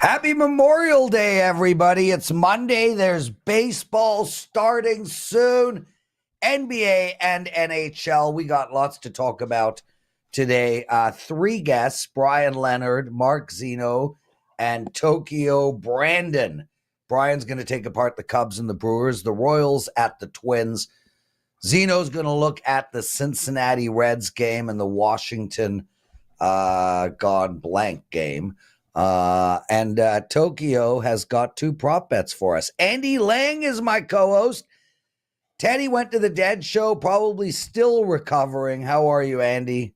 Happy Memorial Day, everybody. It's Monday. There's baseball starting soon. NBA and NHL. We got lots to talk about today. Three guests, Bryan Leonard, Mark Zinno, and Tokyo Brandon. Bryan's going to take apart the Cubs and the Brewers, the Royals at the Twins. Zeno's going to look at the Cincinnati Reds game and the Washington gone blank game. And Tokyo has got two prop bets for us. Andy Lang is my co-host. Teddy went to the Dead Show, probably still recovering. How are you, Andy?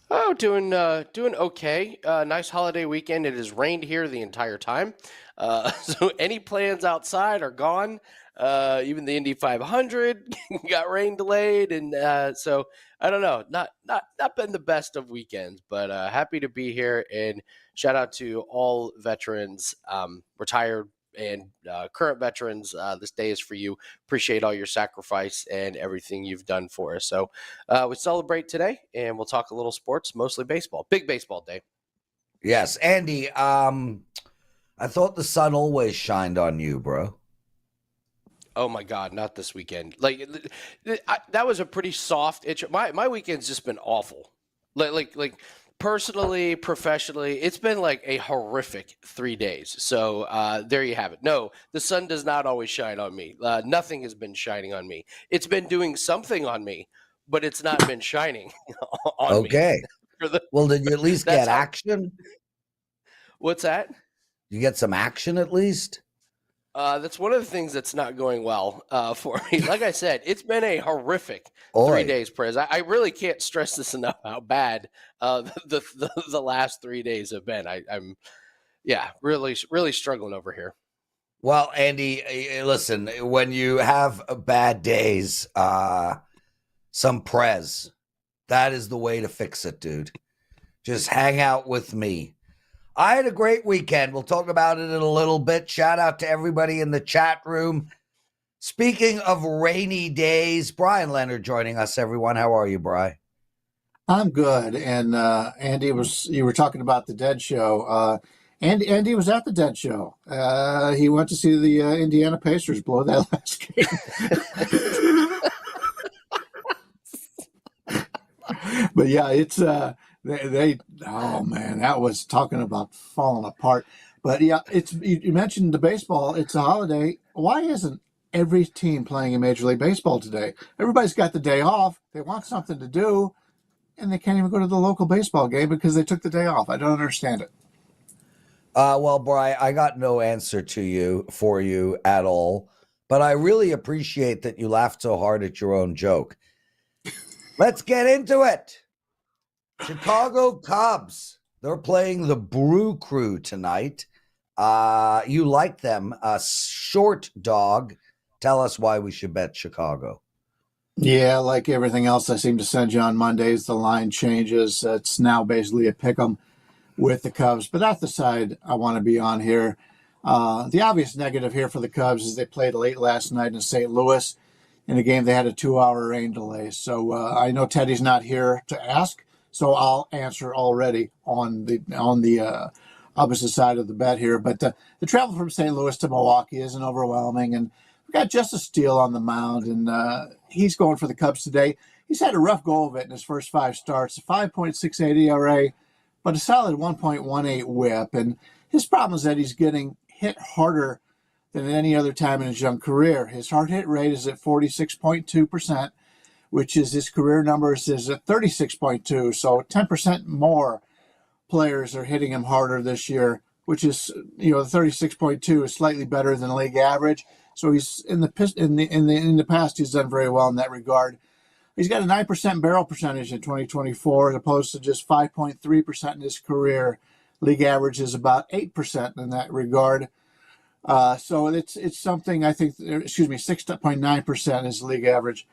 Oh, doing okay. Nice holiday weekend. It has rained here the entire time. So any plans outside are gone. Even the Indy 500 got rain delayed, and so I don't know. Not been the best of weekends, but happy to be here. And shout out to all veterans, retired and current veterans. This day is for you. Appreciate all your sacrifice and everything you've done for us. So we celebrate today, and we'll talk a little sports, mostly baseball. Big baseball day. Yes, Andy. I thought the sun always shined on you, bro. Oh my God, not this weekend. That was a pretty soft itch. My weekend's just been awful. Like personally, professionally, it's been like a horrific 3 days. So there you have it. No, the sun does not always shine on me. Nothing has been shining on me. It's been doing something on me, but it's not been shining on me. Okay. Well, did you at least get action? What's that? You get some action at least? That's one of the things that's not going well for me. Like I said, it's been a horrific 3 days, Prez. I really can't stress this enough how bad the last 3 days have been. I'm really struggling over here. Well, Andy, listen, when you have bad days, some Prez, that is the way to fix it, dude. Just hang out with me. I had a great weekend. We'll talk about it in a little bit. Shout out to everybody in the chat room. Speaking of rainy days, Bryan Leonard joining us, everyone. How are you, Bri? I'm good. And Andy, you were talking about the Dead Show. Andy was at the Dead Show. He went to see the Indiana Pacers blow that last game. But yeah, it's oh man, that was talking about falling apart. But yeah, you mentioned the baseball. It's a holiday. Why isn't every team playing in Major League Baseball today? Everybody's got the day off. They want something to do, and they can't even go to the local baseball game because they took the day off. I don't understand it. Well, Bri, I got no answer for you at all. But I really appreciate that you laughed so hard at your own joke. Let's get into it. Chicago Cubs, they're playing the Brew Crew tonight. You like them. Short dog. Tell us why we should bet Chicago. Yeah, like everything else I seem to send you on Mondays, the line changes. It's now basically a pick 'em with the Cubs. But that's the side I want to be on here. The obvious negative here for the Cubs is they played late last night in St. Louis. In a game they had a 2-hour rain delay. So I know Teddy's not here to ask. So I'll answer already on the opposite side of the bet here. But the travel from St. Louis to Milwaukee isn't overwhelming. And we've got Justice Steele on the mound, and he's going for the Cubs today. He's had a rough go of it in his first 5 starts, a 5.68 ERA, but a solid 1.18 whip. And his problem is that he's getting hit harder than at any other time in his young career. His hard hit rate is at 46.2%. which is his career numbers is at 36.2. So 10% more players are hitting him harder this year, which is, the 36.2 is slightly better than league average. So he's in the past, he's done very well in that regard. He's got a 9% barrel percentage in 2024, as opposed to just 5.3% in his career. League average is about 8% in that regard. So it's something I think, 6.9% is league average.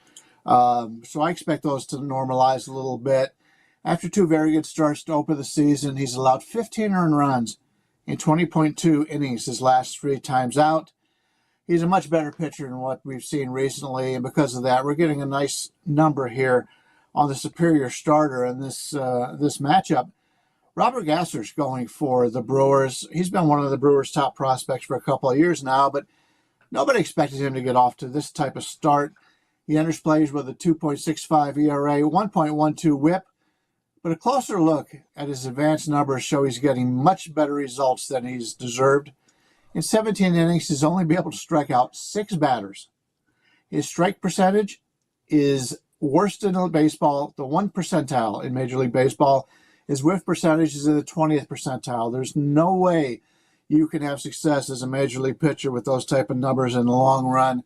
So I expect those to normalize a little bit. After 2 very good starts to open the season, he's allowed 15 earned runs in 20.2 innings his last 3 times out. He's a much better pitcher than what we've seen recently, and because of that, we're getting a nice number here on the superior starter in this matchup. Robert Gasser's going for the Brewers. He's been one of the Brewers' top prospects for a couple of years now, but nobody expected him to get off to this type of start. He enters plays with a 2.65 ERA, 1.12 WHIP, but a closer look at his advanced numbers show he's getting much better results than he's deserved. In 17 innings, he's only been able to strike out 6 batters. His strike percentage is worst in baseball, the 1 percentile in Major League Baseball. His whiff percentage is in the 20th percentile. There's no way you can have success as a Major League pitcher with those type of numbers in the long run.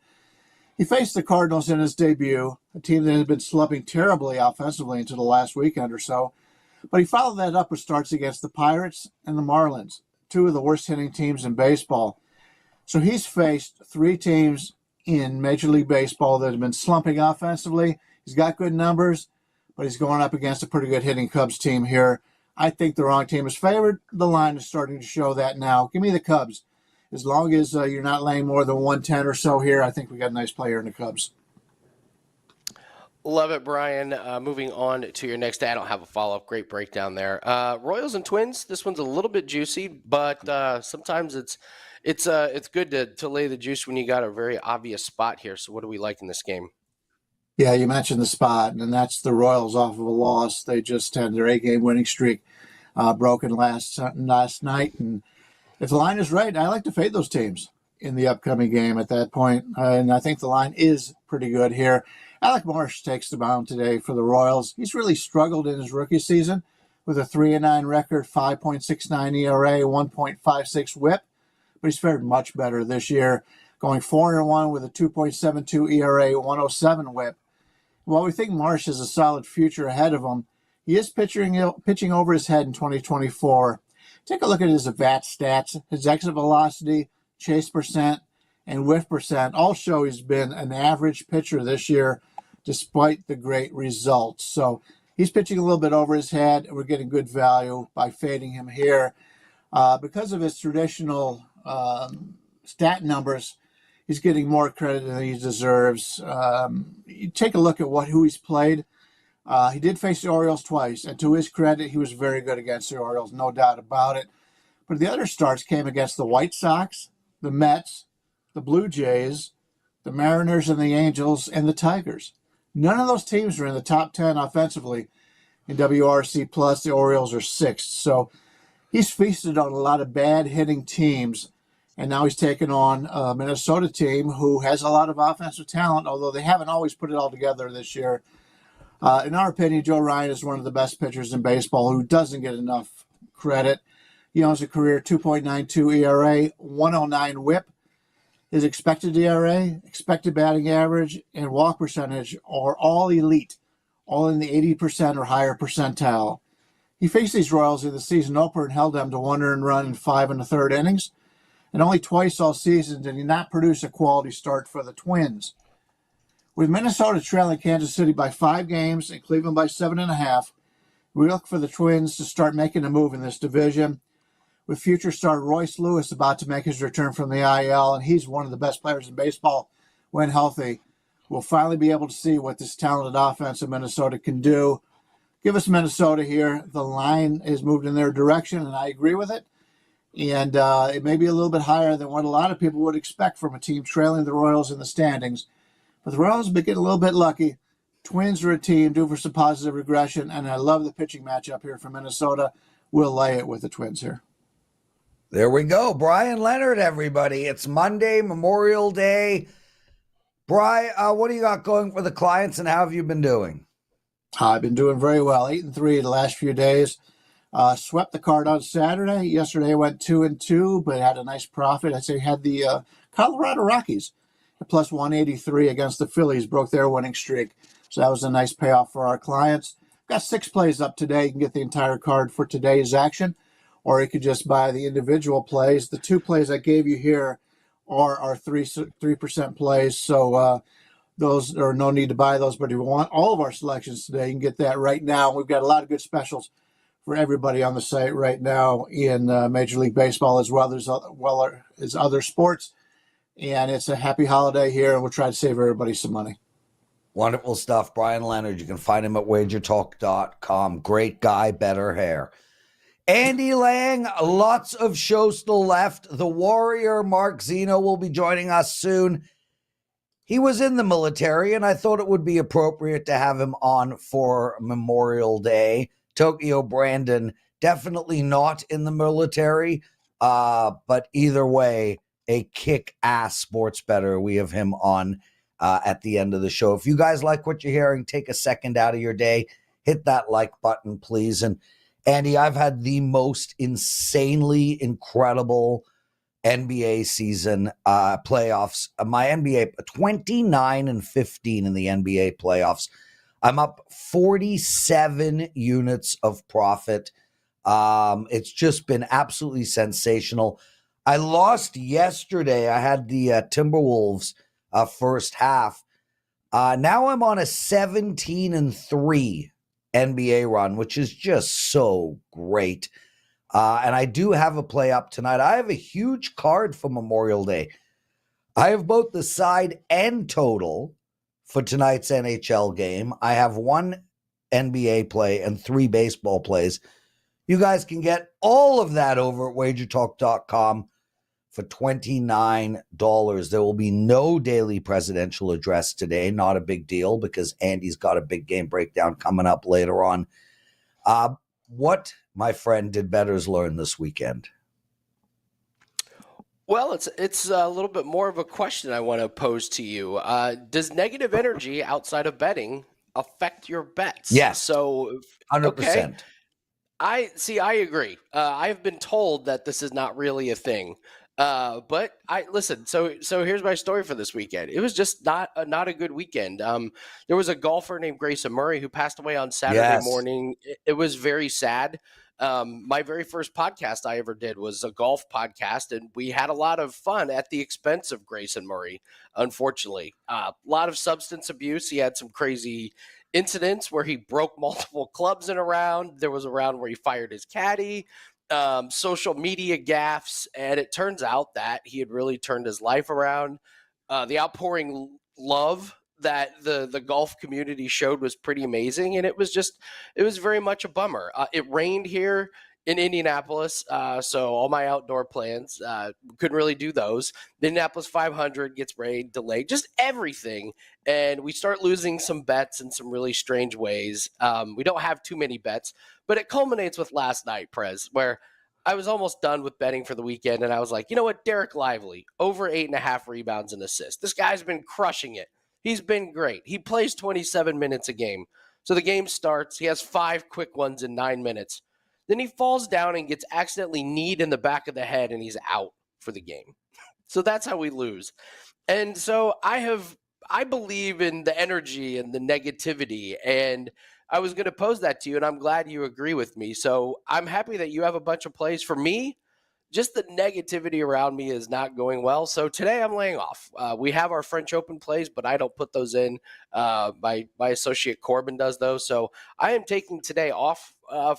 He faced the Cardinals in his debut, a team that had been slumping terribly offensively until the last weekend or so. But he followed that up with starts against the Pirates and the Marlins, 2 of the worst hitting teams in baseball. So he's faced 3 teams in Major League Baseball that have been slumping offensively. He's got good numbers, but he's going up against a pretty good hitting Cubs team here. I think the wrong team is favored. The line is starting to show that now. Give me the Cubs. As long as you're not laying more than 110 or so here, I think we got a nice player in the Cubs. Love it, Brian. Moving on to your next day. I don't have a follow-up. Great breakdown there. Royals and Twins. This one's a little bit juicy, but sometimes it's good to lay the juice when you got a very obvious spot here. So what do we like in this game? Yeah, you mentioned the spot, and that's the Royals off of a loss. They just had their 8-game winning streak broken last night. And if the line is right, I like to fade those teams in the upcoming game at that point. And I think the line is pretty good here. Alec Marsh takes the mound today for the Royals. He's really struggled in his rookie season with a 3-9 record, 5.69 ERA, 1.56 WHIP, but he's fared much better this year, going 4-1 with a 2.72 ERA, 107 WHIP. While we think Marsh has a solid future ahead of him, he is pitching over his head in 2024. Take a look at his at-bat stats. His exit velocity, chase percent, and whiff percent all show he's been an average pitcher this year despite the great results. So he's pitching a little bit over his head, and we're getting good value by fading him here. Because of his traditional stat numbers, he's getting more credit than he deserves. You take a look at who he's played. He did face the Orioles twice, and to his credit, he was very good against the Orioles, no doubt about it. But the other starts came against the White Sox, the Mets, the Blue Jays, the Mariners and the Angels, and the Tigers. None of those teams are in the top 10 offensively in WRC+. The Orioles are 6th. So he's feasted on a lot of bad hitting teams, and now he's taken on a Minnesota team who has a lot of offensive talent, although they haven't always put it all together this year. In our opinion, Joe Ryan is one of the best pitchers in baseball who doesn't get enough credit. He owns a career 2.92 ERA, 109 WHIP. His expected ERA, expected batting average, and walk percentage are all elite, all in the 80% or higher percentile. He faced these Royals in the season opener and held them to 1 earned run in 5 1/3 innings. And only twice all season did he not produce a quality start for the Twins. With Minnesota trailing Kansas City by 5 games and Cleveland by 7.5, we look for the Twins to start making a move in this division. With future star Royce Lewis about to make his return from the IL, and he's one of the best players in baseball when healthy, we'll finally be able to see what this talented offense of Minnesota can do. Give us Minnesota here. The line has moved in their direction, and I agree with it. And it may be a little bit higher than what a lot of people would expect from a team trailing the Royals in the standings. But the Royals have been getting a little bit lucky. Twins are a team due for some positive regression, and I love the pitching matchup here for Minnesota. We'll lay it with the Twins here. There we go. Bryan Leonard, everybody. It's Monday, Memorial Day. Brian, what do you got going for the clients, and how have you been doing? I've been doing very well. 8-3 the last few days. Swept the card on Saturday. Yesterday I went 2-2, but had a nice profit. I had the Colorado Rockies at plus 183 against the Phillies, broke their winning streak. So that was a nice payoff for our clients. Got 6 plays up today. You can get the entire card for today's action, or you could just buy the individual plays. The 2 plays I gave you here are our 3% plays. So those are no need to buy those. But if you want all of our selections today, you can get that right now. We've got a lot of good specials for everybody on the site right now in Major League Baseball as well as other sports. And it's a happy holiday here, and we'll try to save everybody some money. Wonderful stuff. Bryan Leonard, you can find him at WagerTalk.com. Great guy, better hair. Andy Lang, lots of shows still left. The Warrior, Mark Zinno, will be joining us soon. He was in the military, and I thought it would be appropriate to have him on for Memorial Day. Tokyo Brandon, definitely not in the military, but either way, a kick-ass sports bettor. We have him on at the end of the show. If you guys like what you're hearing, take a second out of your day, hit that like button, please. And Andy, I've had the most insanely incredible NBA season playoffs. My NBA 29-15 in the NBA playoffs. I'm up 47 units of profit. It's just been absolutely sensational. I lost yesterday. I had the Timberwolves first half. Now I'm on a 17-3 NBA run, which is just so great. And I do have a play up tonight. I have a huge card for Memorial Day. I have both the side and total for tonight's NHL game. I have one NBA play and 3 baseball plays. You guys can get all of that over at WagerTalk.com for $29. There will be no daily presidential address today. Not a big deal because Andy's got a big game breakdown coming up later on. What, my friend, did bettors learn this weekend? Well, it's a little bit more of a question I want to pose to you. Does negative energy outside of betting affect your bets? Yes. So 100%. Okay. I agree. I have been told that this is not really a thing. But listen. So here's my story for this weekend. It was just not a good weekend. There was a golfer named Grayson Murray who passed away on Saturday morning. It was very sad. My very first podcast I ever did was a golf podcast, and we had a lot of fun at the expense of Grayson Murray. Unfortunately, a lot of substance abuse. He had some crazy incidents where he broke multiple clubs in a round. There was a round where he fired his caddy. Social media gaffes, and it turns out that he had really turned his life around. The outpouring love that the golf community showed was pretty amazing, and it was very much a bummer. It rained here in Indianapolis, so all my outdoor plans couldn't really do those. The Indianapolis 500 gets rained, delayed, just everything, and we start losing some bets in some really strange ways. We don't have too many bets, but it culminates with last night, Prez, where I was almost done with betting for the weekend, and I was like, you know what, Derek Lively, over 8.5 rebounds and assists. This guy's been crushing it. He's been great. He plays 27 minutes a game. So the game starts. He has 5 quick ones in 9 minutes. Then he falls down and gets accidentally kneed in the back of the head, and he's out for the game. So that's how we lose. And so I believe in the energy and the negativity, and I was going to pose that to you, and I'm glad you agree with me. So I'm happy that you have a bunch of plays. For me, just the negativity around me is not going well. So today I'm laying off. We have our French Open plays, but I don't put those in. My associate Corbin does those. So I am taking today off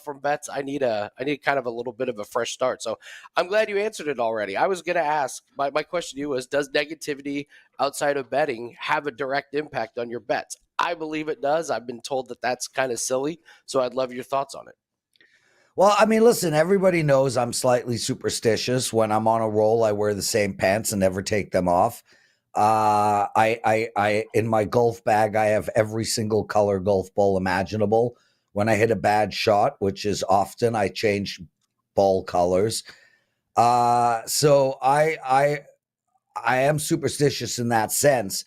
from bets. I need kind of a little bit of a fresh start. So I'm glad you answered it already. I was going to ask, my question to you was, does negativity outside of betting have a direct impact on your bets? I believe it does. I've been told that that's kind of silly. So I'd love your thoughts on it. Well, I mean, listen, everybody knows I'm slightly superstitious. When I'm on a roll, I wear the same pants and never take them off. I in my golf bag, I have every single color golf ball imaginable. When I hit a bad shot, which is often, I change ball colors. So I am superstitious in that sense.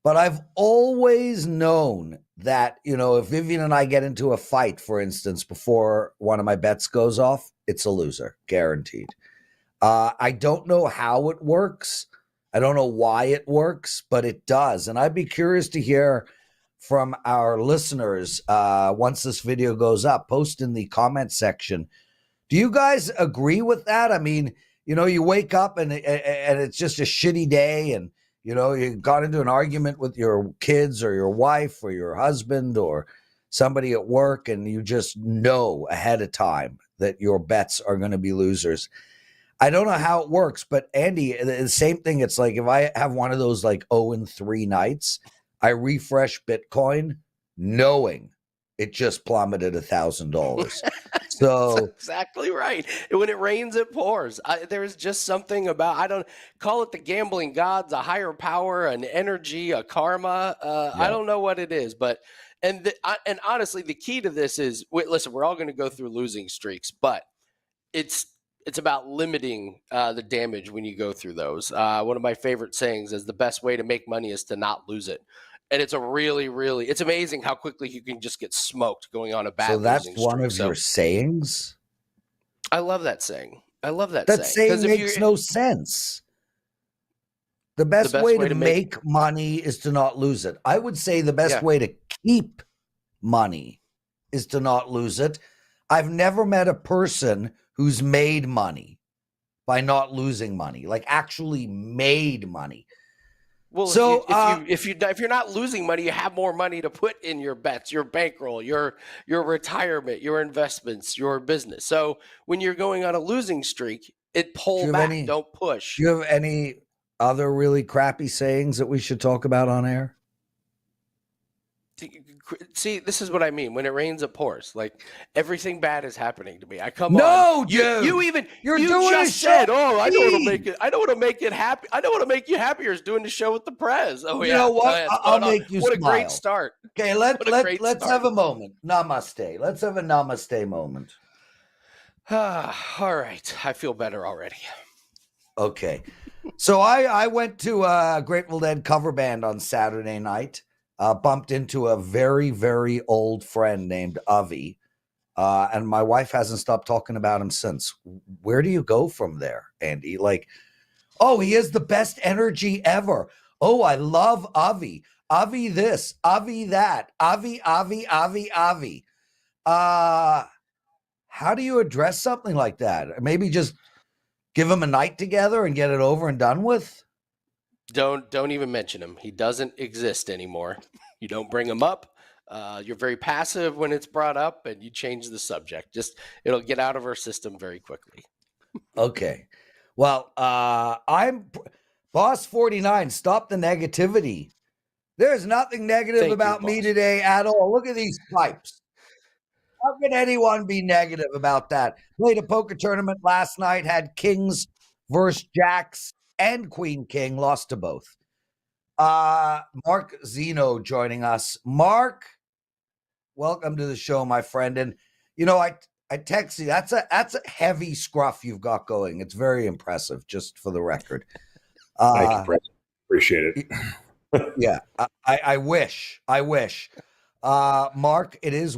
But I've always known that, if Vivian and I get into a fight, for instance, before one of my bets goes off, it's a loser, guaranteed. I don't know how it works. I don't know why it works, but it does. And I'd be curious to hear from our listeners once this video goes up. Post in the comment section. Do you guys agree with that? I mean, you wake up and it's just a shitty day, and you got into an argument with your kids or your wife or your husband or somebody at work, and you just know ahead of time that your bets are going to be losers. I don't know how it works, but Andy, the same thing. It's like if I have one of those like 0-3 nights, I refresh Bitcoin knowing it just plummeted $1,000. So That's exactly right. When it rains, it pours. There's just something about, I don't call it the gambling gods, a higher power, an energy, a karma. I don't know what it is, but and honestly, the key to this is, listen, we're all going to go through losing streaks, but it's about limiting the damage when you go through those. One of my favorite sayings is the best way to make money is to not lose it. And it's a really, really, it's amazing how quickly you can just get smoked going on a bad that's losing one streak. of your sayings? I love that saying. I love that That saying. saying makes no sense. The best way to make money is to not lose it. I would say the best way to keep money is to not lose it. I've never met a person who's made money by not losing money, like actually made money. Well, so if you're not losing money, you have more money to put in your bets, your bankroll, your retirement, your investments, your business. So when you're going on a losing streak, pull back, don't push. Do you have any other really crappy sayings that we should talk about on air? See, this is what I mean. When it rains, it pours. Like, everything bad is happening to me. I come on. No, dude. You just said, I know what'll make it. I know what'll make it happy. I know what'll make you happier is doing the show with the Prez. Oh, you know what? I'll make you what smile. What a great start. Okay, let's have a moment. Namaste. Let's have a namaste moment. All right. I feel better already. Okay. So I went to a Grateful Dead cover band on Saturday night. Bumped into a very, very old friend named Avi. And my wife hasn't stopped talking about him since. Where do you go from there, Andy? Like, oh, he has the best energy ever. Oh, I love Avi. Avi this, Avi that, Avi. How do you address something like that? Maybe just give him a night together and get it over and done with? Don't even mention him. He doesn't exist anymore. You don't bring him up. You're very passive when it's brought up, and you change the subject. It'll get out of our system very quickly. Okay. Well, I'm Boss 49. Stop the negativity. There's nothing negative about me today at all. Look at these pipes. How can anyone be negative about that? Played a poker tournament last night, had kings versus jacks and Queen King, lost to both. Mark Zinno joining us. Mark, welcome to the show, my friend. And I text you. That's a heavy scruff you've got going. It's very impressive, just for the record. Thank you, Prez. Appreciate it. Yeah, I wish. Mark, it is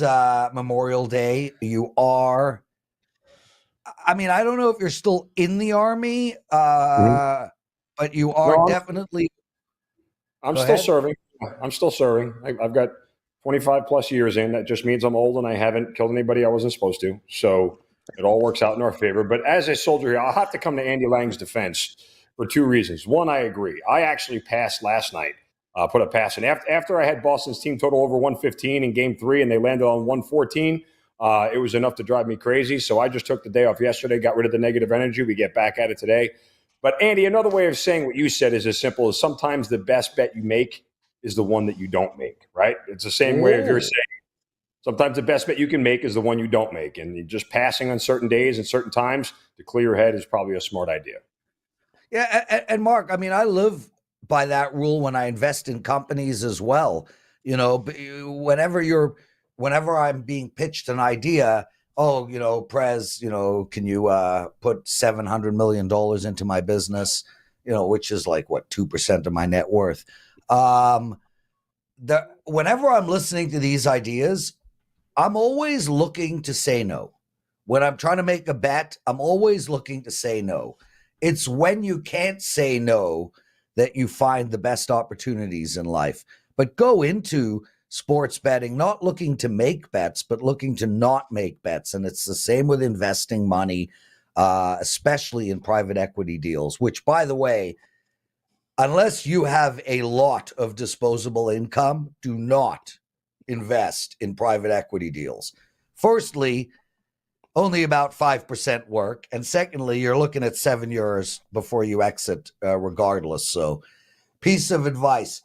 Memorial Day. You are. I mean, I don't know if you're still in the Army, but you are definitely. I'm still serving. I'm still serving. I've got 25 plus years in. That just means I'm old and I haven't killed anybody I wasn't supposed to. So it all works out in our favor. But as a soldier here, I'll have to come to Andy Lang's defense for two reasons. One, I agree. I actually passed last night. Put a pass in. After I had Boston's team total over 115 in game 3 and they landed on 114, it was enough to drive me crazy. So I just took the day off yesterday, got rid of the negative energy. We get back at it today. But Andy, another way of saying what you said is as simple as sometimes the best bet you make is the one that you don't make, right? It's the same way of your saying. Sometimes the best bet you can make is the one you don't make. And just passing on certain days and certain times to clear your head is probably a smart idea. Yeah. And Mark, I mean, I live by that rule when I invest in companies as well. Whenever I'm being pitched an idea, Prez, can you put $700 million into my business, which is like 2% of my net worth. Whenever I'm listening to these ideas, I'm always looking to say no. When I'm trying to make a bet, I'm always looking to say no. It's when you can't say no that you find the best opportunities in life. But go into sports betting, not looking to make bets, but looking to not make bets. And it's the same with investing money, especially in private equity deals, which, by the way, unless you have a lot of disposable income, do not invest in private equity deals. Firstly, only about 5% work. And secondly, you're looking at 7 years before you exit regardless. So piece of advice.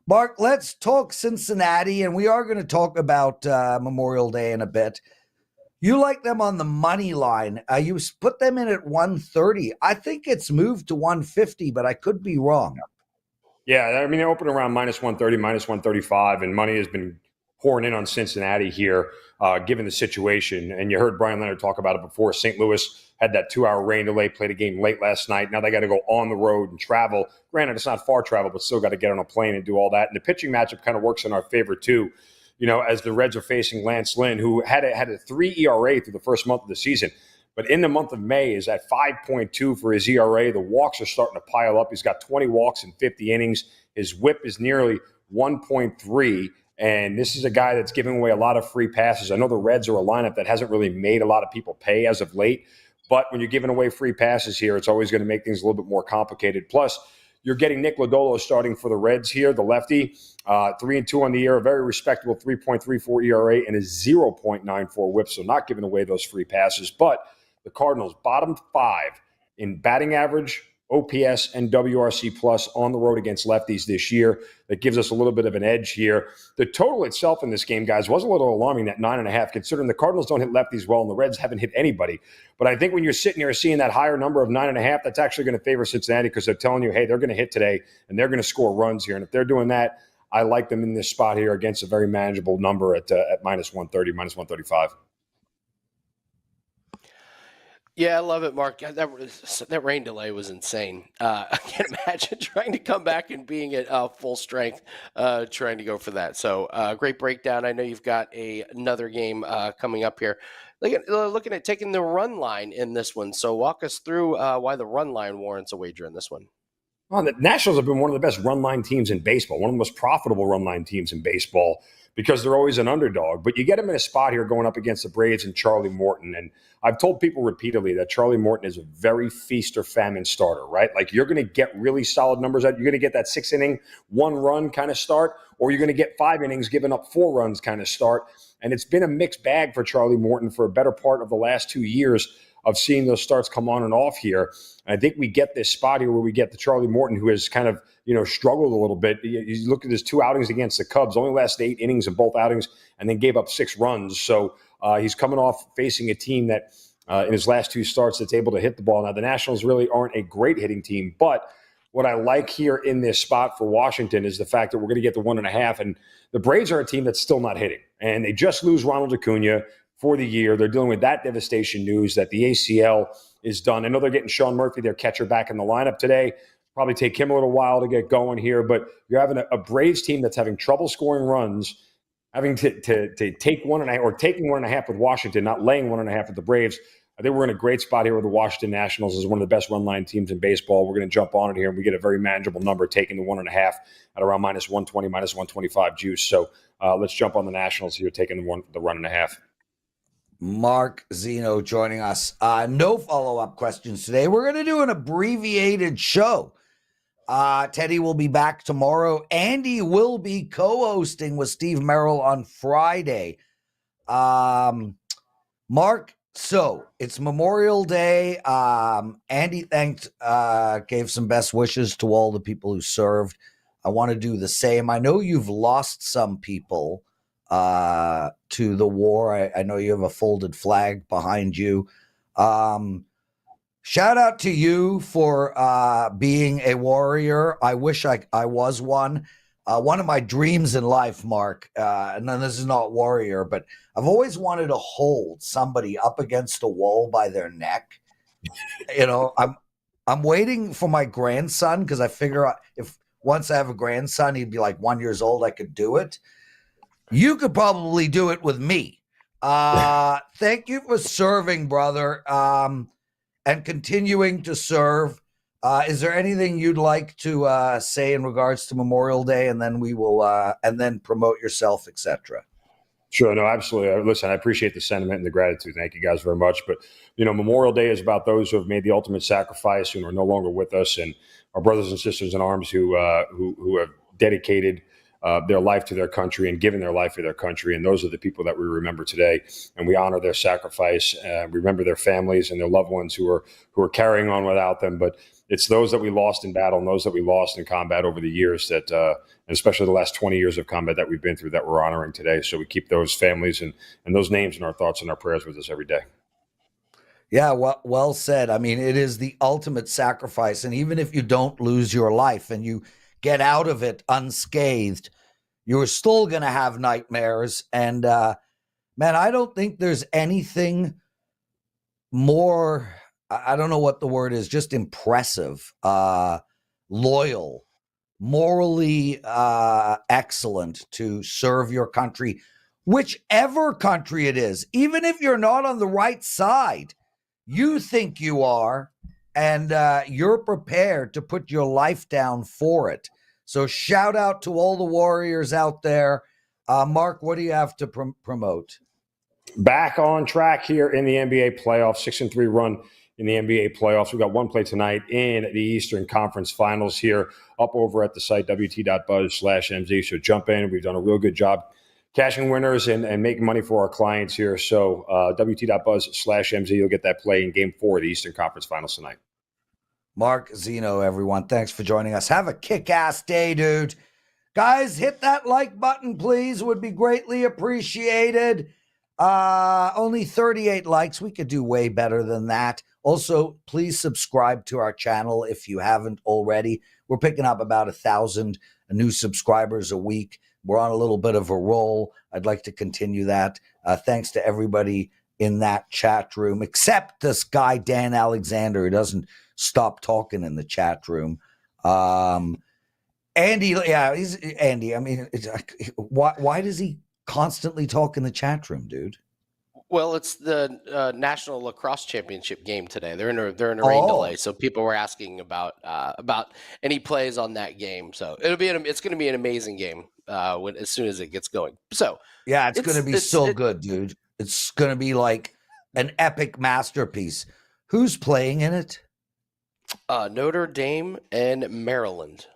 Mark, let's talk Cincinnati, and we are going to talk about Memorial Day in a bit. You like them on the money line. You put them in at 130. I think it's moved to 150, but I could be wrong. Yeah, I mean, they open around minus 130, minus 135, and money has been pouring in on Cincinnati here, given the situation. And you heard Bryan Leonard talk about it before. St. Louis had that 2-hour rain delay, played a game late last night. Now they got to go on the road and travel. Granted, it's not far travel, but still got to get on a plane and do all that. And the pitching matchup kind of works in our favor, too. As the Reds are facing Lance Lynn, who had a 3 ERA through the first month of the season. But in the month of May is at 5.2 for his ERA. The walks are starting to pile up. He's got 20 walks in 50 innings. His whip is nearly 1.3. And this is a guy that's giving away a lot of free passes. I know the Reds are a lineup that hasn't really made a lot of people pay as of late. But when you're giving away free passes here, it's always going to make things a little bit more complicated. Plus, you're getting Nick Lodolo starting for the Reds here, the lefty. 3-2 on the year, a very respectable 3.34 ERA and a 0.94 whip. So not giving away those free passes. But the Cardinals, bottom 5 in batting average, OPS, and WRC plus on the road against lefties this year. That gives us a little bit of an edge here. The total itself in this game, guys, was a little alarming at 9.5, considering the Cardinals don't hit lefties well and the Reds haven't hit anybody. But I think when you're sitting here seeing that higher number of 9.5, that's actually going to favor Cincinnati because they're telling you, hey, they're going to hit today and they're going to score runs here. And if they're doing that, I like them in this spot here against a very manageable number at minus 130, minus 135. Yeah, I love it, Mark. That rain delay was insane. I can't imagine trying to come back and being at full strength, trying to go for that. So great breakdown. I know you've got another game coming up here. Looking at taking the run line in this one. So walk us through why the run line warrants a wager in this one. Well, the Nationals have been one of the best run line teams in baseball, one of the most profitable run line teams in baseball because they're always an underdog. But you get them in a spot here going up against the Braves and Charlie Morton. And I've told people repeatedly that Charlie Morton is a very feast or famine starter, right? Like you're going to get really solid numbers out. You're going to get that 6-inning, 1-run kind of start, or you're going to get 5 innings, giving up 4 runs kind of start. And it's been a mixed bag for Charlie Morton for a better part of the last 2 years of seeing those starts come on and off here. And I think we get this spot here where we get the Charlie Morton who has kind of, struggled a little bit. You look at his 2 outings against the Cubs, only lasted 8 innings in both outings, and then gave up 6 runs. So he's coming off facing a team that in his last 2 starts that's able to hit the ball. Now, the Nationals really aren't a great hitting team, but what I like here in this spot for Washington is the fact that we're going to get the 1.5, and the Braves are a team that's still not hitting, and they just lose Ronald Acuna for the year. They're dealing with that devastation news that the ACL is done. I know they're getting Sean Murphy, their catcher, back in the lineup today. Probably take him a little while to get going here, but you're having a Braves team that's having trouble scoring runs, having to take 1.5 or taking 1.5 with Washington, not laying 1.5 with the Braves. I think we're in a great spot here with the Washington Nationals as one of the best run line teams in baseball. We're going to jump on it here, and we get a very manageable number, taking the 1.5 at around minus 120, minus 125 juice. So let's jump on the Nationals here, taking the 1.5. Mark Zinno joining us. No follow-up questions today. We're going to do an abbreviated show. Teddy will be back tomorrow. Andy will be co-hosting with Steve Merrill on Friday. Mark, so it's Memorial Day. Andy gave some best wishes to all the people who served. I want to do the same. I know you've lost some people to the war. I know you have a folded flag behind you. Shout out to you for being a warrior. I wish I was one. One of my dreams in life, Mark, and then this is not warrior, but I've always wanted to hold somebody up against a wall by their neck. I'm waiting for my grandson because I figure if once I have a grandson, he'd be like 1 year old, I could do it. You could probably do it with me. Thank you for serving, brother, and continuing to serve. Is there anything you'd like to say in regards to Memorial Day, and then we will, and then promote yourself, etc.? Sure. No, absolutely. Listen, I appreciate the sentiment and the gratitude. Thank you guys very much. But, Memorial Day is about those who have made the ultimate sacrifice and are no longer with us, and our brothers and sisters in arms who have dedicated their life to their country and giving their life to their country. And those are the people that we remember today. And we honor their sacrifice. Remember their families and their loved ones who are carrying on without them. But it's those that we lost in battle and those that we lost in combat over the years that, and especially the last 20 years of combat that we've been through, that we're honoring today. So we keep those families and those names in our thoughts and our prayers with us every day. Yeah, well said. I mean, it is the ultimate sacrifice. And even if you don't lose your life and you get out of it unscathed, you're still going to have nightmares. And, man, I don't think there's anything more, I don't know what the word is, just impressive, loyal, morally excellent to serve your country, whichever country it is. Even if you're not on the right side, you think you are, and you're prepared to put your life down for it. So shout out to all the warriors out there. Mark, what do you have to promote? Back on track here in the NBA playoffs, 6-3 run in the NBA playoffs. We've got one play tonight in the Eastern Conference Finals here up over at the site, wt.buzz/MZ. So jump in. We've done a real good job cashing winners and making money for our clients here. So wt.buzz/MZ, you'll get that play in Game 4 of the Eastern Conference Finals tonight. Mark Zinno, everyone. Thanks for joining us. Have a kick-ass day, dude. Guys, hit that like button, please. Would be greatly appreciated. Only 38 likes. We could do way better than that. Also, please subscribe to our channel if you haven't already. We're picking up about 1,000 new subscribers a week. We're on a little bit of a roll. I'd like to continue that. Thanks to everybody in that chat room, except this guy, Dan Alexander, who doesn't stop talking in the chat room. Andy, yeah, he's Andy. I mean, why does he constantly talk in the chat room, dude? Well, it's the National Lacrosse Championship game today. They're in a rain delay, so people were asking about any plays on that game. So it's going to be an amazing game as soon as it gets going. So yeah, it's going to be so good, dude. It's going to be like an epic masterpiece. Who's playing in it? Notre Dame and Maryland.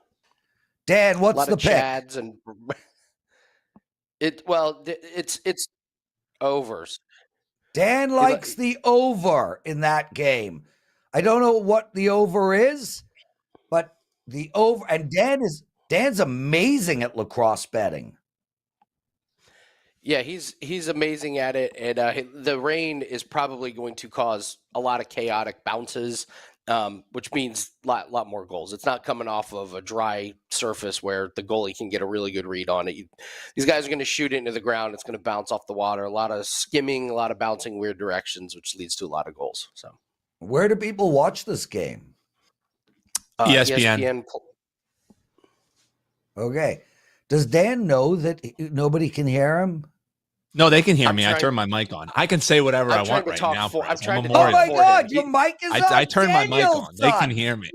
Dan, what's the pick? Chads and it's overs. Dan likes the over in that game. I don't know what the over is, but the over, and Dan's amazing at lacrosse betting. Yeah, he's amazing at it, and the rain is probably going to cause a lot of chaotic bounces, which means a lot more goals. It's not coming off of a dry surface where the goalie can get a really good read on it. These guys are going to shoot it into the ground. It's going to bounce off the water. A lot of skimming, a lot of bouncing weird directions, which leads to a lot of goals. So, where do people watch this game? ESPN. Okay. Does Dan know that nobody can hear him? No, they can hear me. I turn my mic on. I can say whatever I want right now. I'm trying to oh my God, your mic is on. I turn my mic on. They can hear me.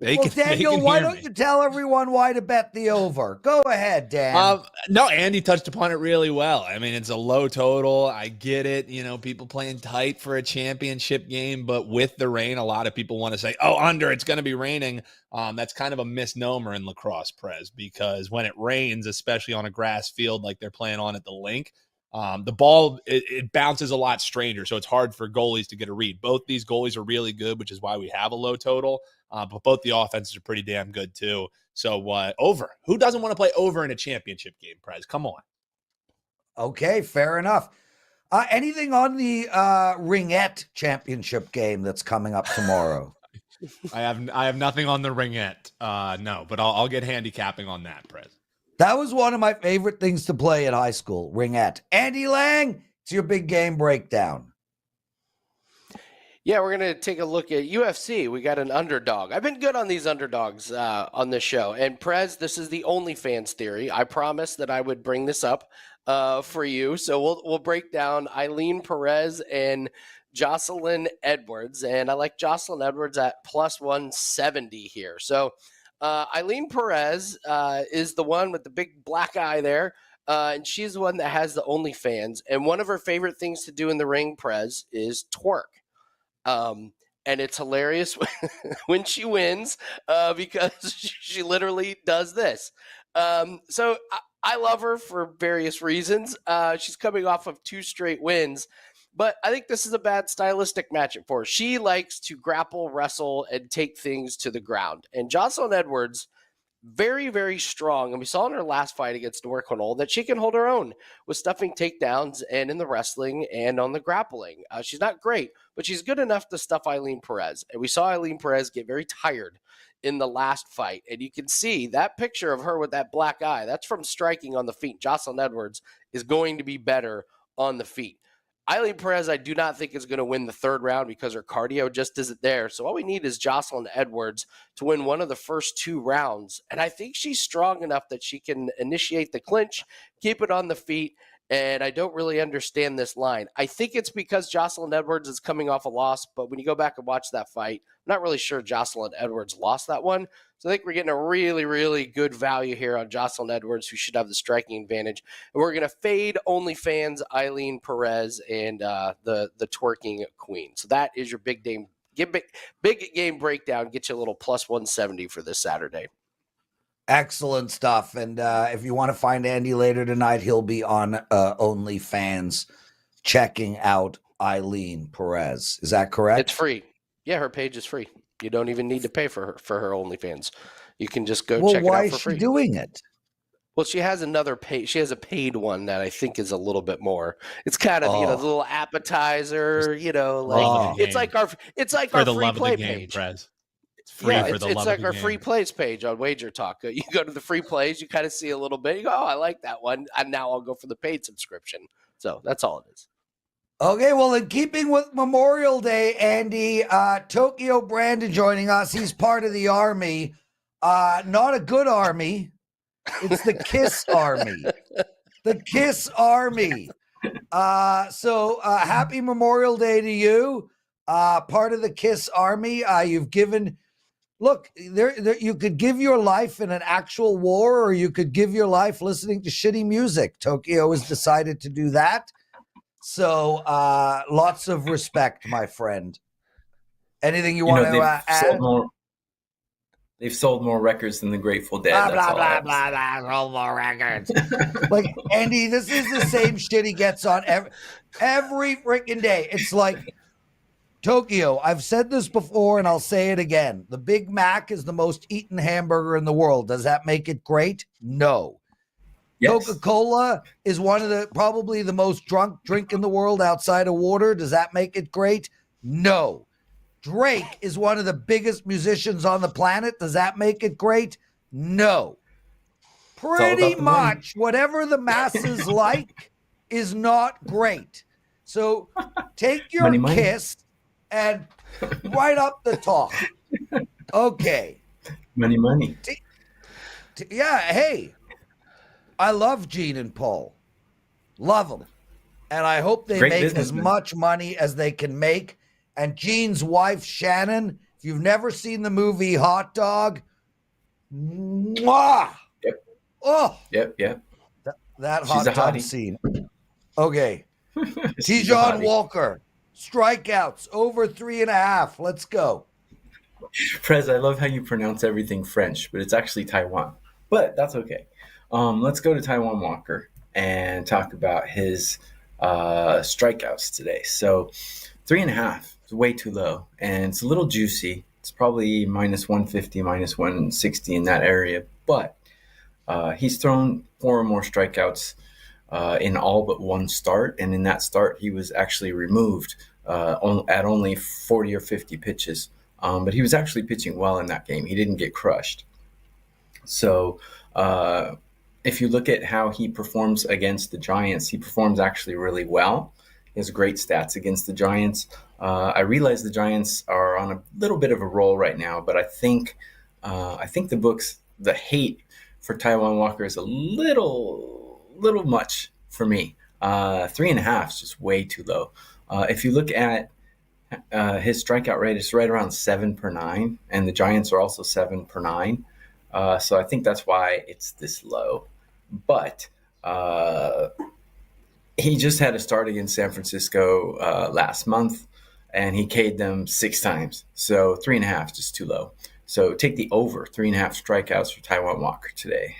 Daniel, why don't you tell everyone why to bet the over? Go ahead, Dan. No, Andy touched upon it really well. I mean, it's a low total. I get it. You know, people playing tight for a championship game, but with the rain, a lot of people want to say, oh, under, it's going to be raining. That's kind of a misnomer in lacrosse, Prez, because when it rains, especially on a grass field like they're playing on at the link, the ball, it bounces a lot stranger, so it's hard for goalies to get a read. Both these goalies are really good, which is why we have a low total, but both the offenses are pretty damn good too. So over. Who doesn't want to play over in a championship game, Prez? Come on. Okay, fair enough. Anything on the Ringette championship game that's coming up tomorrow? I have nothing on the Ringette. No, but I'll get handicapping on that, Prez. That was one of my favorite things to play in high school, Ringette. Andy Lang, it's your big game breakdown. Yeah, we're going to take a look at UFC. We got an underdog. I've been good on these underdogs on this show. And Prez, this is the OnlyFans theory. I promised that I would bring this up for you. So we'll break down Ailin Perez and Joselyn Edwards. And I like Joselyn Edwards at plus 170 here. So Ailin Perez is the one with the big black eye there. And she's the one that has the OnlyFans. And one of her favorite things to do in the ring, Prez, is twerk. And it's hilarious when she wins because she literally does this. So I love her for various reasons. She's coming off of 2 straight wins, but I think this is a bad stylistic matchup for her. She likes to grapple, wrestle, and take things to the ground. And Joselyn Edwards, very, very strong. And we saw in her last fight against Nora Connell that she can hold her own with stuffing takedowns and in the wrestling and on the grappling. She's not great, but she's good enough to stuff Ailin Perez. And we saw Ailin Perez get very tired in the last fight. And you can see that picture of her with that black eye. That's from striking on the feet. Joselyn Edwards is going to be better on the feet. Ailin Perez, I do not think is going to win the 3rd round because her cardio just isn't there. So all we need is Joselyn Edwards to win one of the first 2 rounds. And I think she's strong enough that she can initiate the clinch, keep it on the feet. And I don't really understand this line. I think it's because Joselyn Edwards is coming off a loss. But when you go back and watch that fight, I'm not really sure Joselyn Edwards lost that one. So I think we're getting a really, really good value here on Joselyn Edwards, who should have the striking advantage. And we're going to fade OnlyFans, Ailin Perez, and the twerking queen. So that is your big game breakdown. Get you a little plus 170 for this Saturday. Excellent stuff. And if you want to find Andy later tonight, he'll be on OnlyFans checking out Ailin Perez. Is that correct? It's free. Yeah, her page is free. You don't even need to pay for her OnlyFans. You can just go check it out for free. Why is she doing it? Well, she has another pay. She has a paid one that I think is a little bit more. It's kind of the little appetizer. It's like our free play page. Prez. It's free for the love it's like of our the free game. plays page on WagerTalk. You go to the free plays, you kind of see a little bit. You go, oh, I like that one, and now I'll go for the paid subscription. So that's all it is. Okay, well, in keeping with Memorial Day, Andy, Tokyo Brandon joining us. He's part of the army. Not a good army. It's the KISS Army. The KISS Army. So happy Memorial Day to you. Part of the KISS Army. You've given... Look, there, you could give your life in an actual war, or you could give your life listening to shitty music. Tokyo has decided to do that. So lots of respect, my friend. Anything you want to add? They've sold more records than the Grateful Dead. Blah, blah, blah, blah, blah, sold more records. Like, Andy, this is the same shit he gets on every freaking day. It's like, Tokyo, I've said this before and I'll say it again. The Big Mac is the most eaten hamburger in the world. Does that make it great? No. Yes. Coca-Cola is one of probably the most drunk drink in the world outside of water. Does that make it great? No. Drake is one of the biggest musicians on the planet. Does that make it great? No. Pretty much whatever the masses like is not great. So take your KISS and right up the top. Okay. Money. Yeah, hey. I love Gene and Paul. Love them. And I hope they make as much money as they can make. And Gene's wife, Shannon, if you've never seen the movie Hot Dog, mwah! Yep. Oh. Yep. That hot dog scene. Okay. Taijuan Walker, strikeouts over 3.5. Let's go. Prez, I love how you pronounce everything French, but it's actually Taiwan. But that's okay. Let's go to Taijuan Walker and talk about his strikeouts today. So 3.5 is way too low, and it's a little juicy. It's probably minus 150, minus 160 in that area. But he's thrown 4 or more strikeouts in all but one start, and in that start, he was actually removed at only 40 or 50 pitches. But he was actually pitching well in that game. He didn't get crushed. So if you look at how he performs against the Giants, he performs actually really well. He has great stats against the Giants. I realize the Giants are on a little bit of a roll right now, but I think the hate for Taijuan Walker is a little much for me. 3.5 is just way too low. If you look at his strikeout rate, it's right around 7 per 9, and the Giants are also 7 per 9. So I think that's why it's this low. But he just had a start against San Francisco last month, and he K'd them 6 times. So 3.5 is just too low. So take the over 3.5 strikeouts for Taijuan Walker today.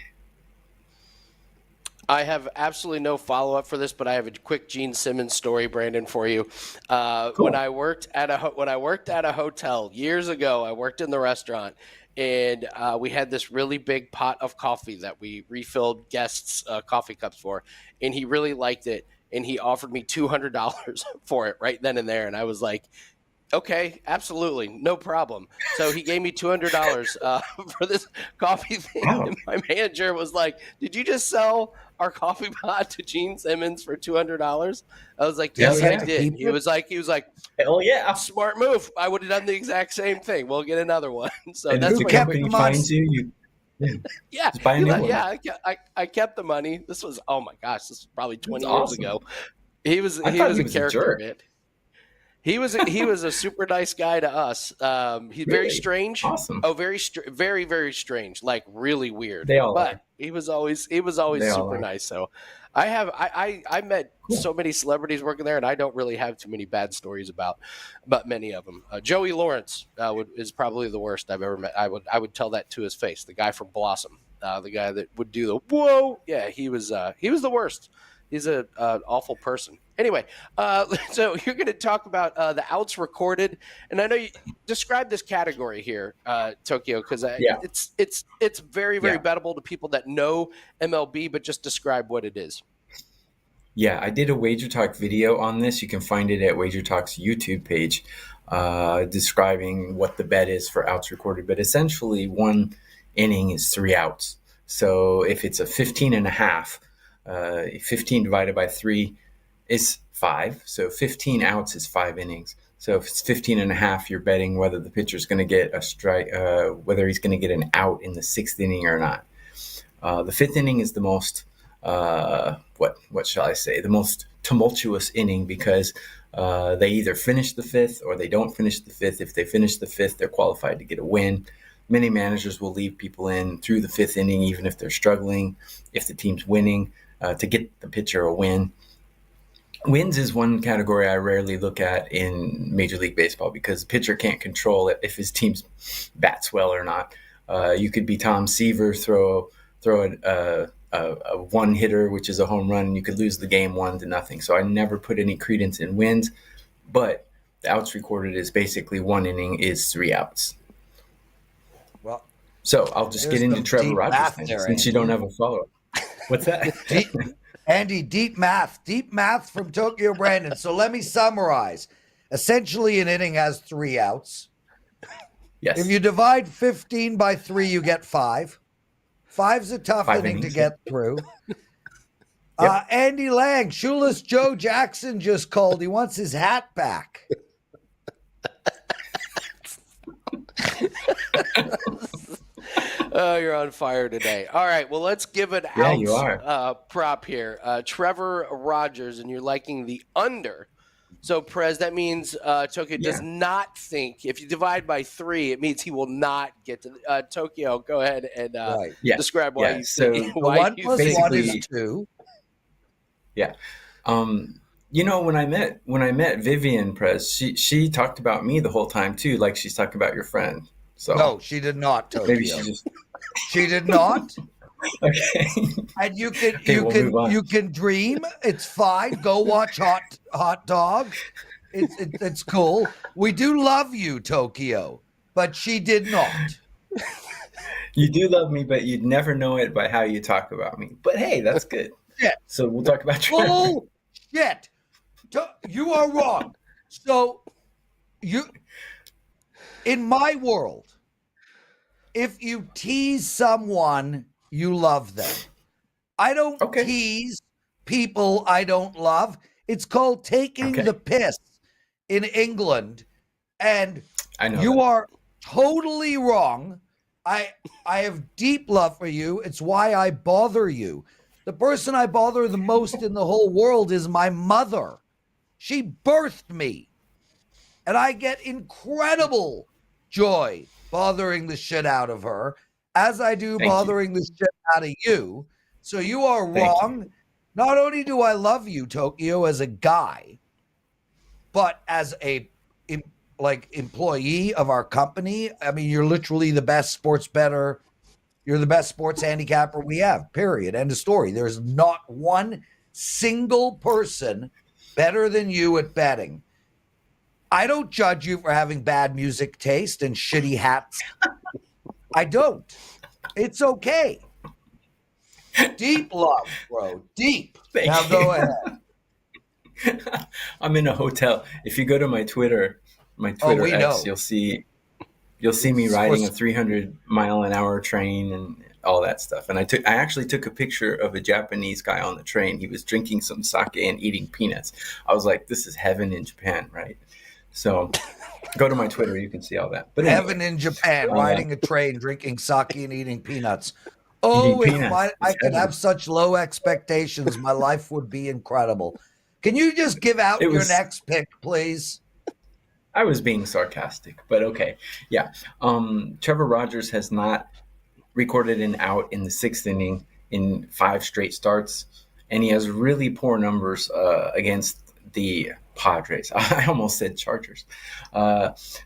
I have absolutely no follow-up for this, but I have a quick Gene Simmons story, Brandon, for you. Cool. When I worked at a hotel years ago, I worked in the restaurant, and we had this really big pot of coffee that we refilled guests' coffee cups for, and he really liked it, and he offered me $200 for it right then and there, and I was like, okay, absolutely, no problem. So he gave me $200 for this coffee thing. Wow. And my manager was like, "Did you just sell our coffee pot to Gene Simmons for $200?" I was like, "Yes, Hell I yeah. did." He was like, Hell yeah. "Smart move. I would have done the exact same thing. We'll get another one." So And that's if the what company kept the money. finds you, yeah, just buy a new one. yeah. I kept the money. This was, oh my gosh, this was probably 20 That's years awesome. ago. He was I he thought was he a was a character, jerk. man. He was a super nice guy to us. He's very Really? strange. Awesome. Oh, very very strange. Like really weird. They all but are. he was always They all super are. nice. So I met so many celebrities working there, and I don't really have too many bad stories about many of them. Joey Lawrence is probably the worst I've ever met. I would tell that to his face. The guy from Blossom, the guy that would do the whoa. Yeah, he was the worst. He's an awful person. Anyway, so you're going to talk about the outs recorded, and I know you describe this category here, Tokyo, because it's very bettable to people that know MLB, but just describe what it is. Yeah, I did a WagerTalk video on this. You can find it at WagerTalk's YouTube page, describing what the bet is for outs recorded. But essentially, one inning is 3 outs. So if it's a 15 and a half, 15 divided by 3 is 5. So 15 outs is 5 innings. So if it's 15 and a half, you're betting whether the pitcher's going to get a strike, whether he's going to get an out in the 6th inning or not. The 5th inning is the most, what shall I say, the most tumultuous inning because they either finish the 5th or they don't finish the 5th. If they finish the 5th, they're qualified to get a win. Many managers will leave people in through the 5th inning, even if they're struggling, if the team's winning, to get the pitcher a win. Wins is one category I rarely look at in Major League Baseball because the pitcher can't control it if his team bats well or not. You could be Tom Seaver, throw a one hitter, which is a home run, and you could lose the game 1-0. So I never put any credence in wins, but the outs recorded is basically 1 inning is 3 outs. Well, so I'll just get into Trevor Rogers thing, since you don't have a follow-up. What's that? Andy, deep math from Tokyo Brandon. So let me summarize. Essentially, an inning has 3 outs. Yes. If you divide 15 by 3, you get 5. 5's a tough inning innings. to get through. Andy Lang, shoeless Joe Jackson just called. He wants his hat back. Oh, you're on fire today. All right, well, let's give an prop here. Trevor Rogers, and you're liking the under. So, Prez, that means Tokyo does not think, if you divide by 3, it means he will not get to Tokyo. Go ahead and describe why you think. So 1 + 1 is 2. Yeah. When I met Vivian, Prez, she talked about me the whole time too, like she's talking about your friend. So no, she did not, Tokyo. Maybe she did not. Okay. And you can dream. It's fine. Go watch Hot Dog. It's cool. We do love you, Tokyo, but she did not. You do love me, but you'd never know it by how you talk about me. But hey, that's good. Yeah. So we'll talk about Trevor. Bullshit. You are wrong. So in my world, if you tease someone, you love them. I don't tease people I don't love. It's called taking the piss in England. And you are totally wrong. I have deep love for you. It's why I bother you. The person I bother the most in the whole world is my mother. She birthed me. And I get incredible joy bothering the shit out of her, as I do bothering the shit out of you. So you are wrong. Not only do I love you, Tokyo, as a guy, but as a employee of our company. I mean, you're literally the best sports bettor You're the best sports handicapper we have, period. End of story. There's not one single person better than you at betting. I don't judge you for having bad music taste and shitty hats. I don't. It's okay. Deep love, bro. Deep. Now go ahead. I'm in a hotel. If you go to my Twitter X, know. you'll see me riding a 300-mile-an-hour train and all that stuff. And I actually took a picture of a Japanese guy on the train. He was drinking some sake and eating peanuts. I was like, this is heaven in Japan, right? So go to my Twitter. You can see all that. But anyway, heaven in Japan, riding a train, drinking sake and eating peanuts. Oh, if I could have such low expectations, my life would be incredible. Can you just give out your next pick, please? I was being sarcastic, but okay. Yeah. Trevor Rogers has not recorded an out in the 6th inning in 5 straight starts, and he has really poor numbers against the Padres. I almost said Chargers.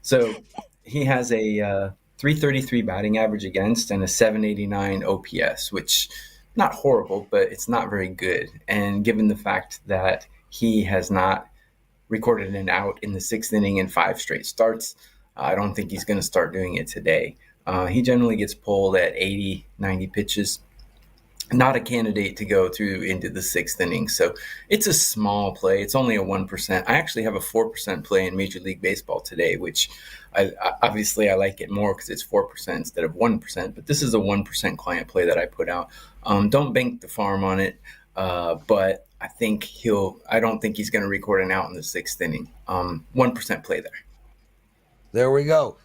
So he has a 333 batting average against and a 789 OPS, which not horrible, but it's not very good. And given the fact that he has not recorded an out in the 6th inning in 5 straight starts, I don't think he's going to start doing it today. He generally gets pulled at 80, 90 pitches. Not a candidate to go through into the 6th inning. So it's a small play. It's only a 1%. I actually have a 4% play in Major League Baseball today, which I obviously I like it more because it's 4% instead of 1%. But this is a 1% client play that I put out. Don't bank the farm on it, but I don't think he's going to record an out in the 6th inning. 1% play there. There we go.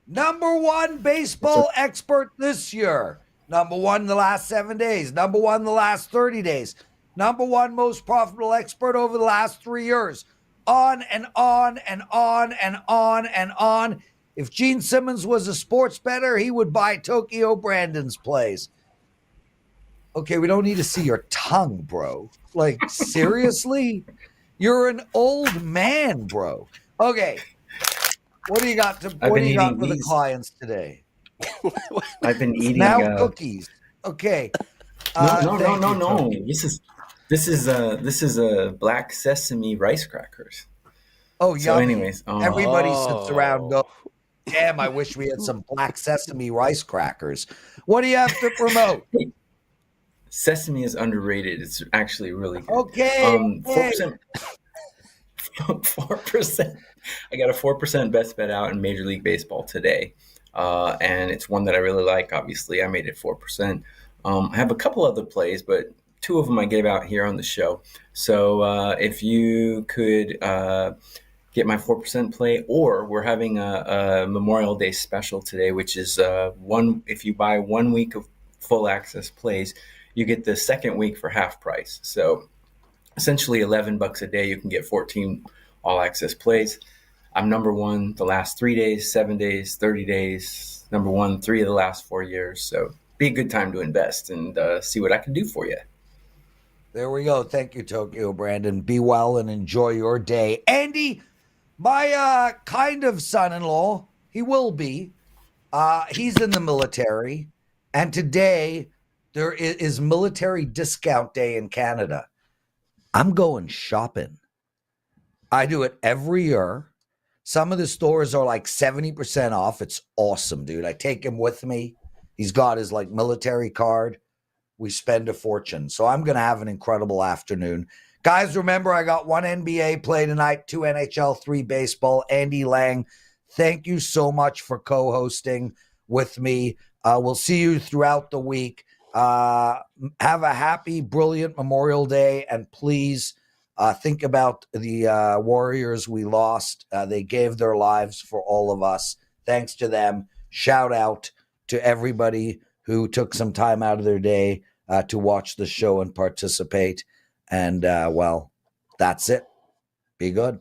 Number 1 baseball expert this year. Number 1 in the last 7 days. Number 1 in the last 30 days. Number 1 most profitable expert over the last 3 years. On and on and on and on and on. If Gene Simmons was a sports bettor, he would buy Tokyo Brandon's plays. Okay, we don't need to see your tongue, bro. Like, seriously? You're an old man, bro. Okay. What do you got for the clients today? I've been eating cookies. Okay. No. This is a black sesame rice crackers. Oh, yeah. So anyways, everybody sits around going, damn, I wish we had some black sesame rice crackers. What do you have to promote? Sesame is underrated. It's actually really good. Okay. 4%. 4%. I got a 4% best bet out in Major League Baseball today. And it's one that I really like. Obviously, I made it 4%. I have a couple other plays, but 2 of them I gave out here on the show. So if you could get my 4% play, or we're having a Memorial Day special today, which is if you buy 1 week of full access plays, you get the 2nd week for half price. So essentially $11 a day, you can get 14 all access plays. I'm number 1 the last 3 days, 7 days, 30 days, number 1 3 of the last 4 years. So be a good time to invest and see what I can do for you. There we go. Thank you, Tokyo Brandon. Be well and enjoy your day. Andy, my kind of son-in-law, he will be. He's in the military. And today there is military discount day in Canada. I'm going shopping. I do it every year. Some of the stores are like 70% off. It's awesome, dude. I take him with me. He's got his like military card. We spend a fortune. So I'm going to have an incredible afternoon. Guys, remember, I got 1 NBA play tonight, 2 NHL, 3 baseball. Andy Lang, thank you so much for co-hosting with me. We'll see you throughout the week. Have a happy, brilliant Memorial Day. And please think about the Warriors we lost. They gave their lives for all of us. Thanks to them. Shout out to everybody who took some time out of their day to watch the show and participate. And, well, that's it. Be good.